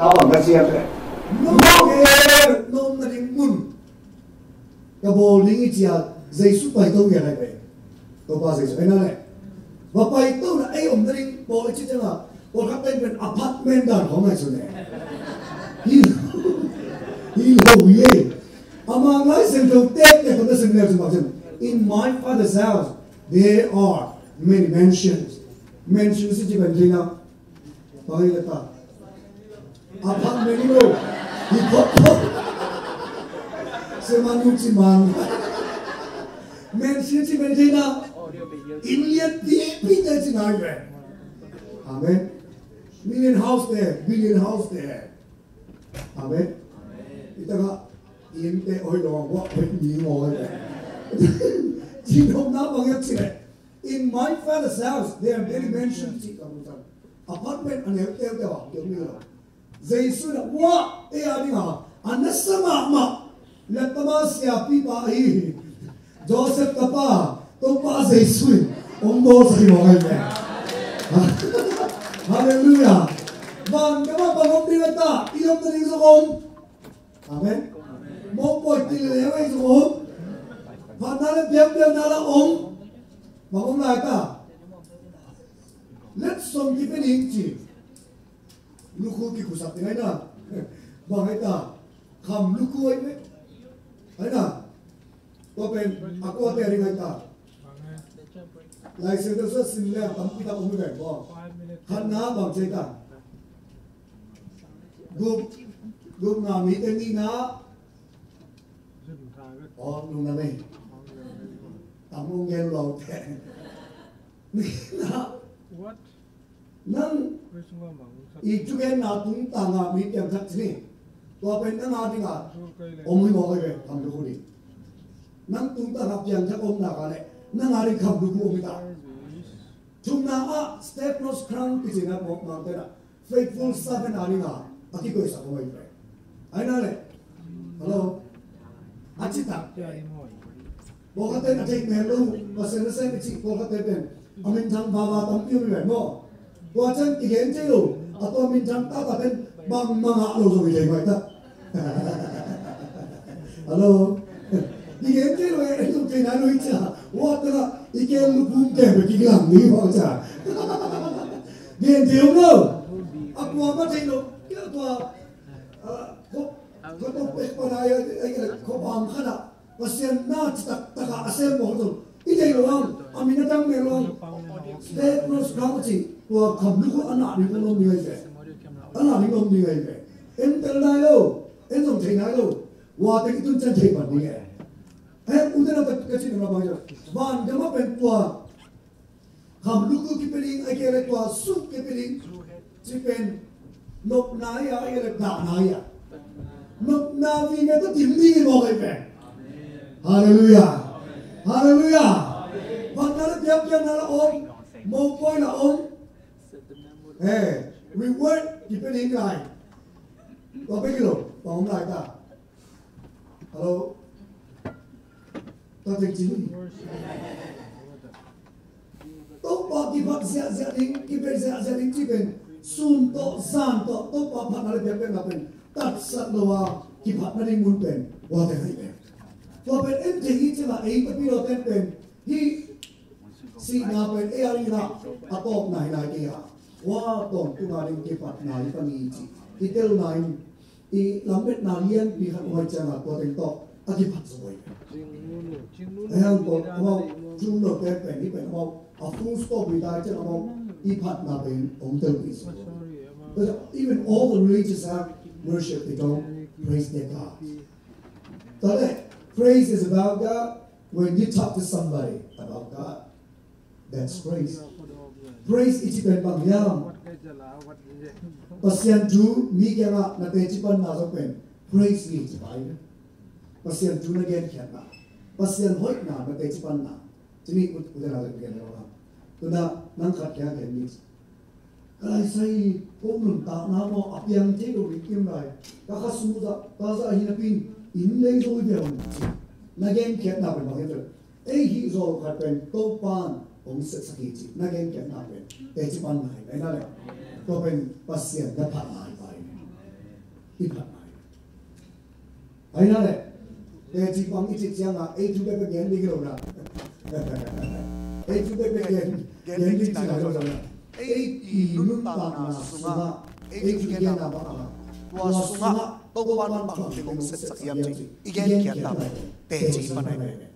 áo bằng cái xe đấy nôm nôm là những mùn cái bộ lính chia dây suốt bài tàu về này vậy tôi qua dây suốt này này và bài tàu là ai ông lính bộ ấy chứ chẳng là bộ các tênเป็น apartment ด้านของไอ้ส่วนเนี่ยฮีโร่เย่among life central take the condition there to in my father's house there are many mansions is even thing up bagi kata apartment itu di kota semangat simang mansion si even thing up Indian people is in highway amen billion house there amen kita ka yên tệ ôi đồ quá phải nhiều ngồi chỉ không nói bằng cái gì in my father's house there are many mansions chỉ cần một apartment anh em theo theo kiểu như là Jesus là quá ấy anh hả anh nó sama mà là tamasya pipa hi Joseph kapa topa Jesus ông bố sai rồi này hallelujah bằng cái mà bằng ông đi là ta yêu ta đi rồi ông amen một buổi tiền lễ ấy rồi và nó là việc nào là ông mà ông lại ta let's some give an inch lúc cô kia sắp tới nè bằng cái ta cầm lúc cô ấy nè tôi bên aku ada dengan ta lại sẽ được rất xin lỗi tấm kita ông người bỏ khăn ná bằng chơi ta group nào mỹ tên đi ná luôn là mình tạm ông nghe lâu thế nang itu kan natung tanga mi tiang sak sini tua pen nang adi nga omui mo kai kam du ni nang tung tanga tiang sak om na ka le nang ari kam du ko mi ta chung na a Stephanos crown ki jina mo ma te na faithful servant ani nga aki ko sa ko mai pe ai na le hello achita bo ka te na take me lo ba se na se chi bo ka te ben amin thang ba ba tam tiu mi mo qua chân thì hiện chế đủ, à tôi mình chẳng ta cả bên bằng mang hạ đồ rồi thì vậy ta, alo, thì hiện chế rồi anh không thấy nói chả, what là ý kiến lúc cũng kèm với cái làm gì họ chả, hiện thiếu đâu, à qua mắt thấy đâu, cái tôi, có tôi biết qua đây anh là có bằng khá là, và xem na chỉ ta cả xem một rồi, ý thấy rồi không, à mình đã đăng lên luôn, Stephanos County tua cầm lúc anh nào đi cũng không như vậy, anh nào đi không như vậy, em từ nay đâu, em không thấy nói đâu, qua cái tuần chân thấy bản đi nghe, em cũng thấy là cái chuyện nào bao giờ, và nếu mà bên tua cầm lúc cái bên ai kia là tua suốt cái bên chỉ bên nộp nái à hay là đả nái à, nộp nái vì người ta tìm đi cái mọi cái về, hallelujah, hallelujah, và nó là việc nó là ôm, một coi là ôm. Hey, reward depending lại. Có biết rồi, có không lại ta? Hello. Ta thấy chính. Tốt bao kỳ vật dạ đến, kỳ vật dạ đến chỉ bên sun to san to tốt bao phát nó là bên là bên tắt sát loa kỳ vật nó đi muốn bên, qua thế này bên. Và bên em thấy chỉ là ấy cái video tên bên, hi si na bên ai na, à top này kia. Wah, tong tu ngaring kepat nai kami iji. Itel nai i lambet nalian pihak wajana poteng tok akipat semua. Ayang tok mau jumlah kepen ni pen mau a full stop kita je mau ipat na pen ongtel is. But even all the religious have worship, they don't praise their God. So praise is about God. When you talk to somebody about God, that's praise. Praise iti pen bang yam. Pasien tu mi kaya na te chipan na so pen. Praise me chipai. Pasien tu na gen kya na. Pasien hoi na te chipan na. Chini udara le gen na. Tu na nang khat kya gen mi. Kalai sai kom lum ta na mo apyang te do rikim lai. Ka kha su da ta za hi na pin in le zo de on. Na gen kya na pen bang. Ei hi zo khat pen to pan ông sẽ sakit chi na gen ken na pen te chi pan nai nai na le to pen pasien da phat nai pai ít lắm ai nói này để chỉ bằng ít chỉ rằng là ấy chúng ta phải nhận đi cái đâu nào ấy chúng ta phải nhận đi cái nào rồi ấy thì luôn bằng là sunga ấy chúng ta làm bằng là tua sunga tàu ban bằng thì cũng sẽ sạc yam chứ igen kiệt làm tệ chỉ phần này